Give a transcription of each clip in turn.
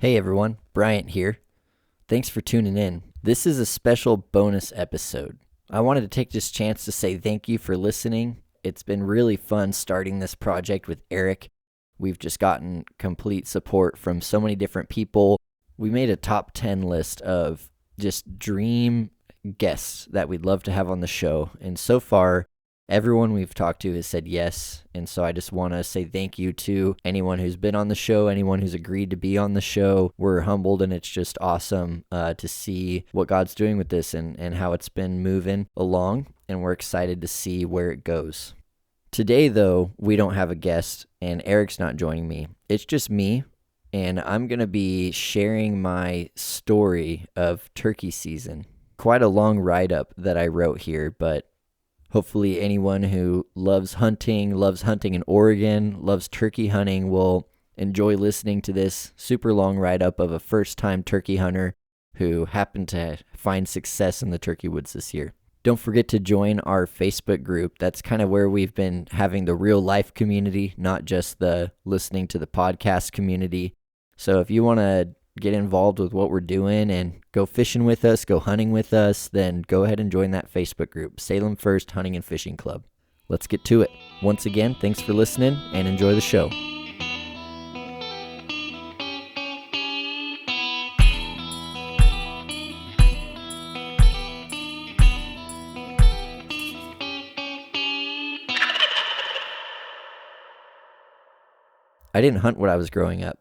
Hey everyone, Bryant here. Thanks for tuning in. This is a special bonus episode. I wanted to take this chance to say thank you for listening. It's been really fun starting this project with Eric. We've just gotten complete support from so many different people. We made a top 10 list of just dream guests that we'd love to have on the show. And so far, everyone we've talked to has said yes, and so I just want to say thank you to anyone who's been on the show, anyone who's agreed to be on the show. We're humbled, and it's just awesome to see what God's doing with this and how it's been moving along, and we're excited to see where it goes. Today, though, we don't have a guest, and Eric's not joining me. It's just me, and I'm going to be sharing my story of turkey season. Quite a long write-up that I wrote here, but hopefully anyone who loves hunting in Oregon, loves turkey hunting will enjoy listening to this super long write-up of a first-time turkey hunter who happened to find success in the turkey woods this year. Don't forget to join our Facebook group. That's kind of where we've been having the real-life community, not just the listening to the podcast community. So if you want to get involved with what we're doing and go fishing with us, go hunting with us, then go ahead and join that Facebook group, Salem First Hunting and Fishing Club. Let's get to it. Once again, thanks for listening and enjoy the show. I didn't hunt when I was growing up.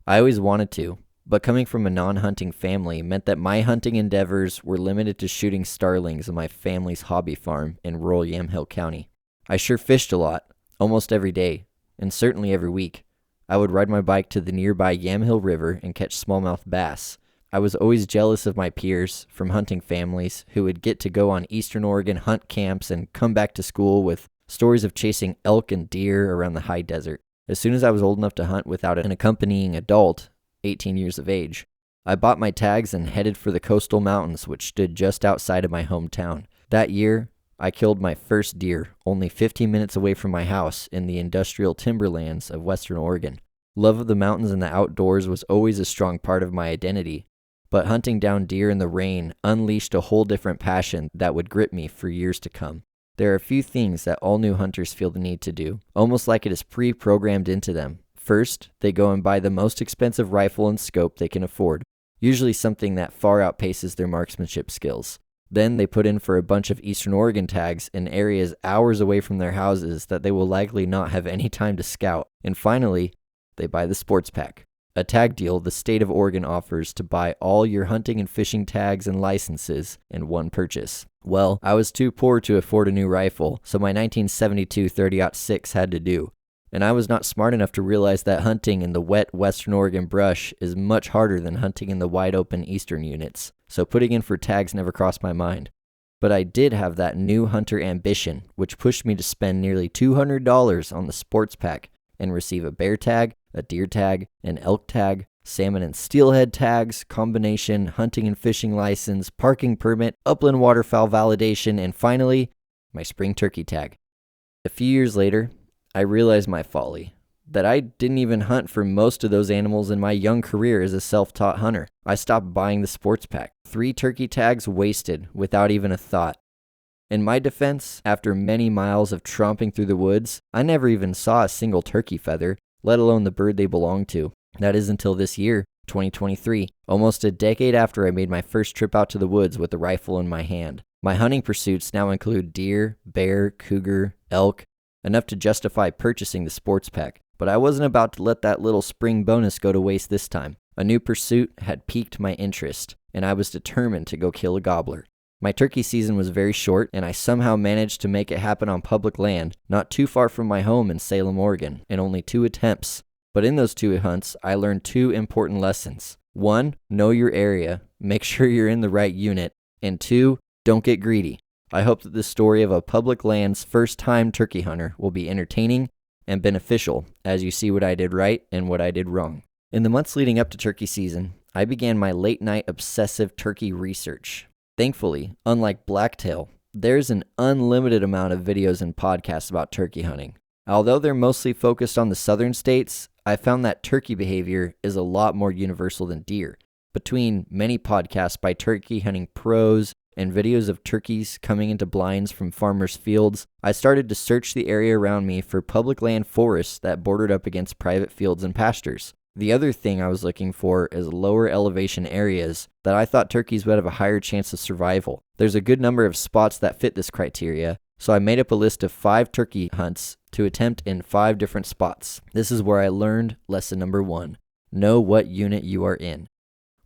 I always wanted to. But coming from a non-hunting family meant that my hunting endeavors were limited to shooting starlings on my family's hobby farm in rural Yamhill County. I sure fished a lot, almost every day, and certainly every week. I would ride my bike to the nearby Yamhill River and catch smallmouth bass. I was always jealous of my peers from hunting families who would get to go on Eastern Oregon hunt camps and come back to school with stories of chasing elk and deer around the high desert. As soon as I was old enough to hunt without an accompanying adult, 18 years of age, I bought my tags and headed for the coastal mountains, which stood just outside of my hometown. That year, I killed my first deer only 15 minutes away from my house in the industrial timberlands of Western Oregon. Love of the mountains and the outdoors was always a strong part of my identity, but hunting down deer in the rain unleashed a whole different passion that would grip me for years to come. There are a few things that all new hunters feel the need to do, almost like it is pre-programmed into them. First, they go and buy the most expensive rifle and scope they can afford, usually something that far outpaces their marksmanship skills. Then they put in for a bunch of Eastern Oregon tags in areas hours away from their houses that they will likely not have any time to scout. And finally, they buy the sports pack, a tag deal the state of Oregon offers to buy all your hunting and fishing tags and licenses in one purchase. Well, I was too poor to afford a new rifle, so my 1972 30-06 had to do. And I was not smart enough to realize that hunting in the wet Western Oregon brush is much harder than hunting in the wide open Eastern units, so putting in for tags never crossed my mind. But I did have that new hunter ambition, which pushed me to spend nearly $200 on the sports pack and receive a bear tag, a deer tag, an elk tag, salmon and steelhead tags, combination hunting and fishing license, parking permit, upland waterfowl validation, and finally, my spring turkey tag. A few years later, I realized my folly, that I didn't even hunt for most of those animals in my young career as a self-taught hunter. I stopped buying the sports pack. 3 turkey tags wasted without even a thought. In my defense, after many miles of tromping through the woods, I never even saw a single turkey feather, let alone the bird they belonged to. That is until this year, 2023, almost a decade after I made my first trip out to the woods with a rifle in my hand. My hunting pursuits now include deer, bear, cougar, elk, enough to justify purchasing the sports pack. But I wasn't about to let that little spring bonus go to waste this time. A new pursuit had piqued my interest, and I was determined to go kill a gobbler. My turkey season was very short, and I somehow managed to make it happen on public land, not too far from my home in Salem, Oregon, in only 2 attempts. But in those 2 hunts, I learned 2 important lessons. 1, know your area, make sure you're in the right unit, and 2, don't get greedy. I hope that the story of a public land's first-time turkey hunter will be entertaining and beneficial as you see what I did right and what I did wrong. In the months leading up to turkey season, I began my late-night obsessive turkey research. Thankfully, unlike blacktail, there's an unlimited amount of videos and podcasts about turkey hunting. Although they're mostly focused on the southern states, I found that turkey behavior is a lot more universal than deer. Between many podcasts by turkey hunting pros and videos of turkeys coming into blinds from farmers' fields, I started to search the area around me for public land forests that bordered up against private fields and pastures. The other thing I was looking for is lower elevation areas that I thought turkeys would have a higher chance of survival. There's a good number of spots that fit this criteria, so I made up a list of 5 turkey hunts to attempt in 5 different spots. This is where I learned lesson number 1. Know what unit you are in.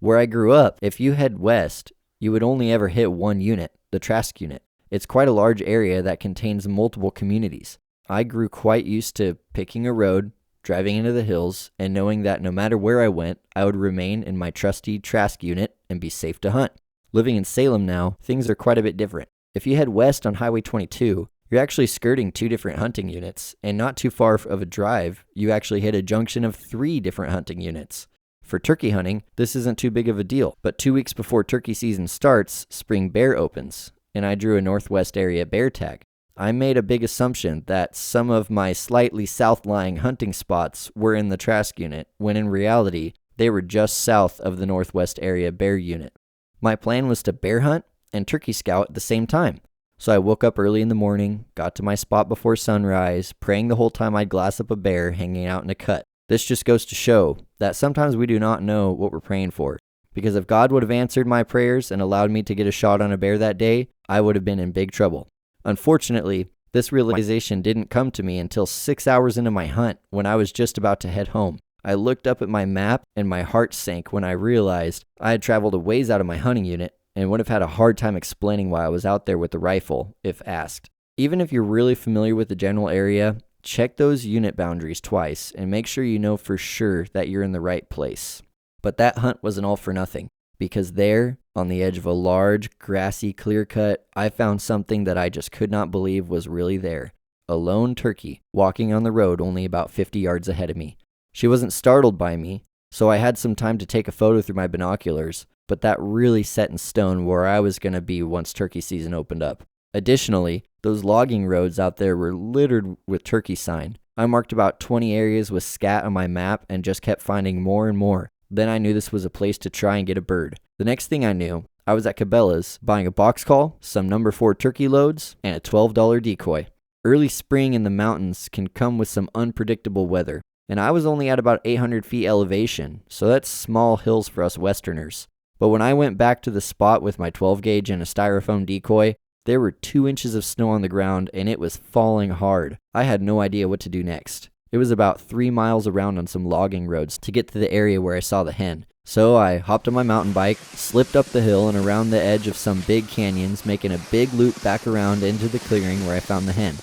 Where I grew up, if you head west, you would only ever hit one unit, the Trask unit. It's quite a large area that contains multiple communities. I grew quite used to picking a road, driving into the hills, and knowing that no matter where I went, I would remain in my trusty Trask unit and be safe to hunt. Living in Salem now, things are quite a bit different. If you head west on Highway 22, you're actually skirting 2 different hunting units, and not too far of a drive, you actually hit a junction of 3 different hunting units. For turkey hunting, this isn't too big of a deal, but 2 weeks before turkey season starts, spring bear opens, and I drew a northwest area bear tag. I made a big assumption that some of my slightly south-lying hunting spots were in the Trask unit, when in reality, they were just south of the northwest area bear unit. My plan was to bear hunt and turkey scout at the same time. So I woke up early in the morning, got to my spot before sunrise, praying the whole time I'd glass up a bear hanging out in a cut. This just goes to show that sometimes we do not know what we're praying for. Because if God would have answered my prayers and allowed me to get a shot on a bear that day, I would have been in big trouble. Unfortunately, this realization didn't come to me until 6 hours into my hunt when I was just about to head home. I looked up at my map and my heart sank when I realized I had traveled a ways out of my hunting unit and would have had a hard time explaining why I was out there with the rifle, if asked. Even if you're really familiar with the general area, check those unit boundaries twice and make sure you know for sure that you're in the right place. But that hunt wasn't all for nothing, because there, on the edge of a large, grassy clear-cut, I found something that I just could not believe was really there. A lone turkey, walking on the road only about 50 yards ahead of me. She wasn't startled by me, so I had some time to take a photo through my binoculars, but that really set in stone where I was going to be once turkey season opened up. Additionally, those logging roads out there were littered with turkey sign. I marked about 20 areas with scat on my map and just kept finding more and more. Then I knew this was a place to try and get a bird. The next thing I knew, I was at Cabela's buying a box call, some number 4 turkey loads, and a $12 decoy. Early spring in the mountains can come with some unpredictable weather, and I was only at about 800 feet elevation, so that's small hills for us Westerners. But when I went back to the spot with my 12 gauge and a styrofoam decoy, there were 2 inches of snow on the ground and it was falling hard. I had no idea what to do next. It was about 3 miles around on some logging roads to get to the area where I saw the hen. So I hopped on my mountain bike, slipped up the hill and around the edge of some big canyons, making a big loop back around into the clearing where I found the hen.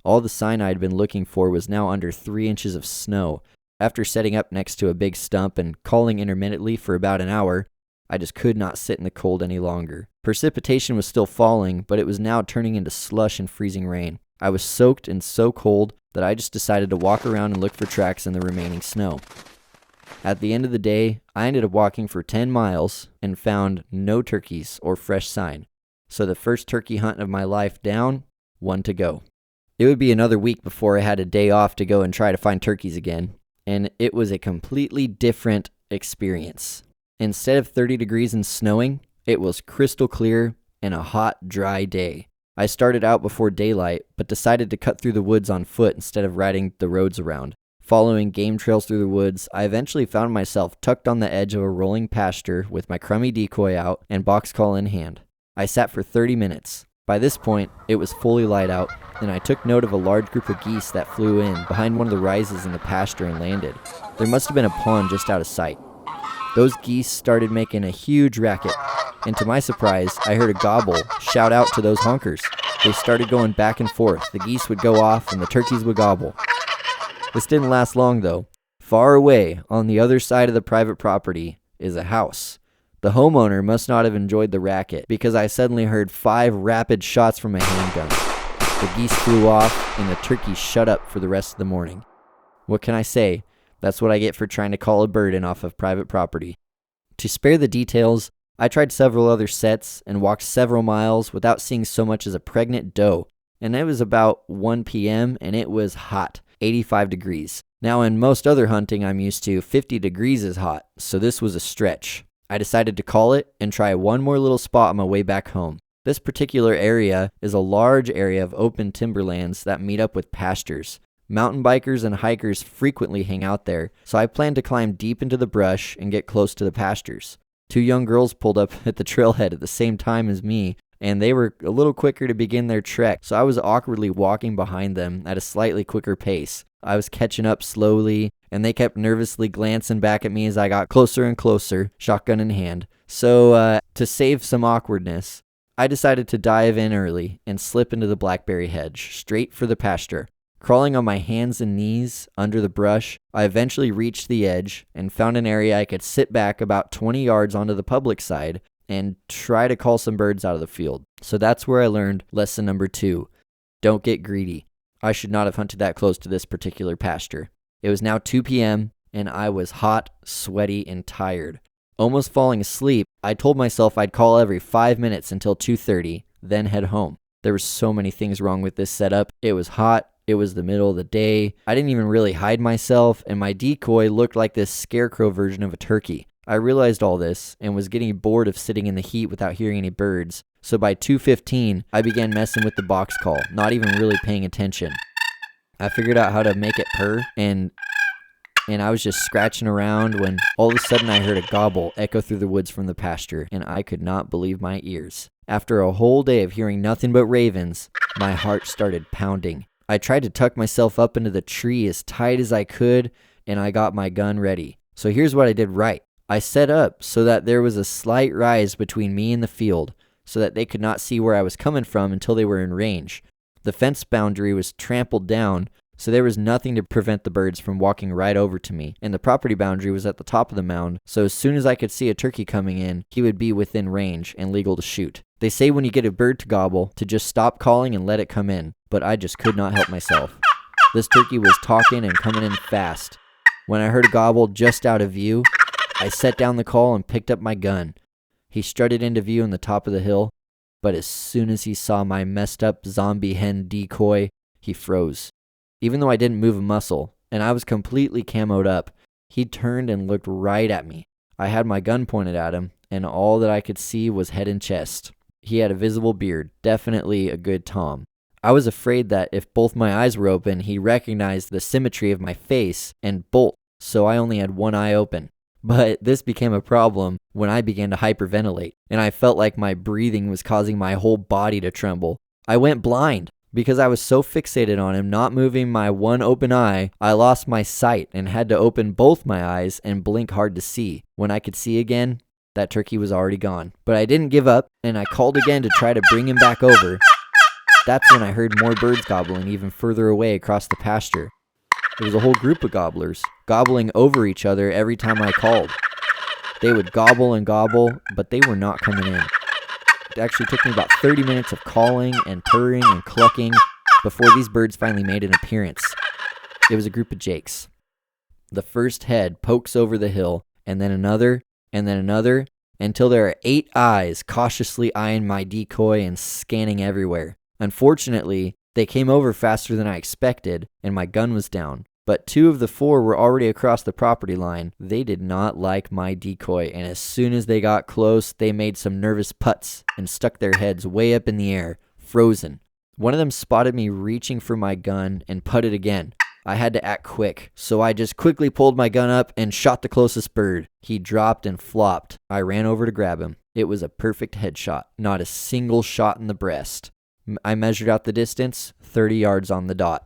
All the sign I'd been looking for was now under 3 inches of snow. After setting up next to a big stump and calling intermittently for about an hour, I just could not sit in the cold any longer. Precipitation was still falling, but it was now turning into slush and freezing rain. I was soaked and so cold that I just decided to walk around and look for tracks in the remaining snow. At the end of the day, I ended up walking for 10 miles and found no turkeys or fresh sign. So the first turkey hunt of my life down, 1 to go. It would be another week before I had a day off to go and try to find turkeys again, and it was a completely different experience. Instead of 30 degrees and snowing, it was crystal clear and a hot, dry day. I started out before daylight, but decided to cut through the woods on foot instead of riding the roads around. Following game trails through the woods, I eventually found myself tucked on the edge of a rolling pasture with my crummy decoy out and box call in hand. I sat for 30 minutes. By this point, it was fully light out, and I took note of a large group of geese that flew in behind one of the rises in the pasture and landed. There must have been a pond just out of sight. Those geese started making a huge racket, and to my surprise, I heard a gobble shout out to those honkers. They started going back and forth. The geese would go off and the turkeys would gobble. This didn't last long though. Far away, on the other side of the private property, is a house. The homeowner must not have enjoyed the racket because I suddenly heard 5 rapid shots from a handgun. The geese flew off and the turkeys shut up for the rest of the morning. What can I say? That's what I get for trying to call a bird in off of private property. To spare the details, I tried several other sets and walked several miles without seeing so much as a pregnant doe, and it was about 1 p.m. and it was hot. 85 degrees. Now, in most other hunting I'm used to, 50 degrees is hot, so this was a stretch. I decided to call it and try one more little spot on my way back home. This particular area is a large area of open timberlands that meet up with pastures. Mountain bikers and hikers frequently hang out there, so I planned to climb deep into the brush and get close to the pastures. 2 young girls pulled up at the trailhead at the same time as me, and they were a little quicker to begin their trek, so I was awkwardly walking behind them at a slightly quicker pace. I was catching up slowly, and they kept nervously glancing back at me as I got closer and closer, shotgun in hand. So, to save some awkwardness, I decided to dive in early and slip into the blackberry hedge, straight for the pasture. Crawling on my hands and knees under the brush, I eventually reached the edge and found an area I could sit back about 20 yards onto the public side and try to call some birds out of the field. So that's where I learned lesson number 2. Don't get greedy. I should not have hunted that close to this particular pasture. It was now 2 p.m. and I was hot, sweaty, and tired. Almost falling asleep, I told myself I'd call every 5 minutes until 2:30, then head home. There were so many things wrong with this setup. It was hot. It was the middle of the day. I didn't even really hide myself, and my decoy looked like this scarecrow version of a turkey. I realized all this and was getting bored of sitting in the heat without hearing any birds. So by 2:15, I began messing with the box call, not even really paying attention. I figured out how to make it purr, and I was just scratching around when all of a sudden I heard a gobble echo through the woods from the pasture, and I could not believe my ears. After a whole day of hearing nothing but ravens, my heart started pounding. I tried to tuck myself up into the tree as tight as I could, and I got my gun ready. So here's what I did right. I set up so that there was a slight rise between me and the field, so that they could not see where I was coming from until they were in range. The fence boundary was trampled down, so there was nothing to prevent the birds from walking right over to me, and the property boundary was at the top of the mound, so as soon as I could see a turkey coming in, he would be within range and legal to shoot. They say when you get a bird to gobble, to just stop calling and let it come in, but I just could not help myself. This turkey was talking and coming in fast. When I heard a gobble just out of view, I set down the call and picked up my gun. He strutted into view on the top of the hill, but as soon as he saw my messed up zombie hen decoy, he froze. Even though I didn't move a muscle, and I was completely camoed up, he turned and looked right at me. I had my gun pointed at him, and all that I could see was head and chest. He had a visible beard, definitely a good Tom. I was afraid that if both my eyes were open, he recognized the symmetry of my face and bolt, so I only had one eye open. But this became a problem when I began to hyperventilate, and I felt like my breathing was causing my whole body to tremble. I went blind. Because I was so fixated on him not moving my one open eye, I lost my sight and had to open both my eyes and blink hard to see. When I could see again, that turkey was already gone. But I didn't give up, and I called again to try to bring him back over. That's when I heard more birds gobbling even further away across the pasture. It was a whole group of gobblers, gobbling over each other every time I called. They would gobble and gobble, but they were not coming in. It actually took me about 30 minutes of calling and purring and clucking before these birds finally made an appearance. It was a group of jakes. The first head pokes over the hill, and then another, until there are 8 eyes cautiously eyeing my decoy and scanning everywhere. Unfortunately, they came over faster than I expected, and my gun was down. But 2 of the 4 were already across the property line. They did not like my decoy, and as soon as they got close, they made some nervous putts and stuck their heads way up in the air, frozen. One of them spotted me reaching for my gun and putted again. I had to act quick, so I just quickly pulled my gun up and shot the closest bird. He dropped and flopped. I ran over to grab him. It was a perfect headshot, not a single shot in the breast. I measured out the distance, 30 yards on the dot.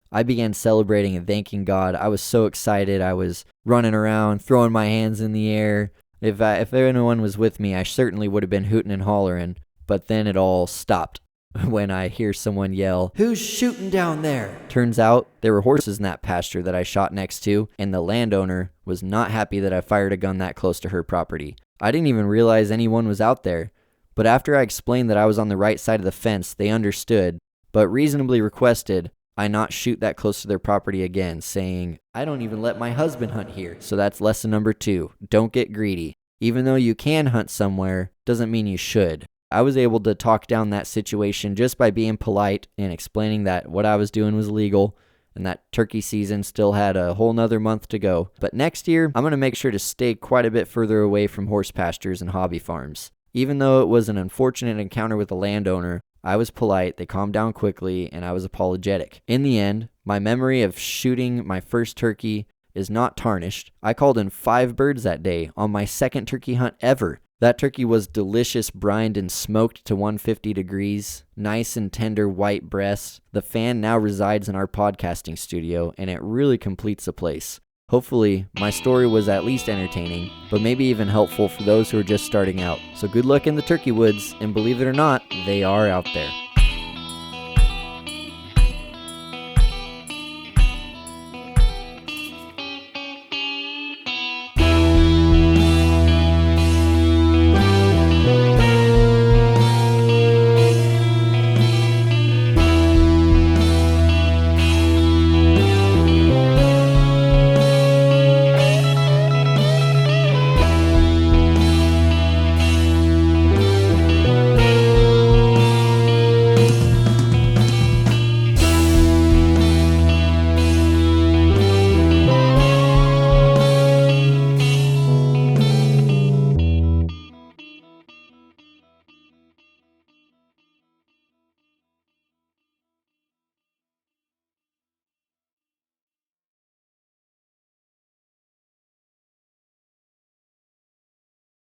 I began celebrating and thanking God. I was so excited. I was running around, throwing my hands in the air. If anyone was with me, I certainly would have been hooting and hollering. But then it all stopped when I hear someone yell, "Who's shooting down there?" Turns out there were horses in that pasture that I shot next to, and the landowner was not happy that I fired a gun that close to her property. I didn't even realize anyone was out there. But after I explained that I was on the right side of the fence, they understood, but reasonably requested I not shoot that close to their property again, saying, "I don't even let my husband hunt here." So that's lesson number 2. Don't get greedy. Even though you can hunt somewhere, doesn't mean you should. I was able to talk down that situation just by being polite and explaining that what I was doing was legal, and that turkey season still had a whole nother month to go. But next year, I'm going to make sure to stay quite a bit further away from horse pastures and hobby farms. Even though it was an unfortunate encounter with the landowner, I was polite, they calmed down quickly, and I was apologetic. In the end, my memory of shooting my first turkey is not tarnished. I called in 5 birds that day on my second turkey hunt ever. That turkey was delicious, brined and smoked to 150 degrees, nice and tender white breasts. The fan now resides in our podcasting studio, and it really completes the place. Hopefully, my story was at least entertaining, but maybe even helpful for those who are just starting out. So good luck in the turkey woods, and believe it or not, they are out there.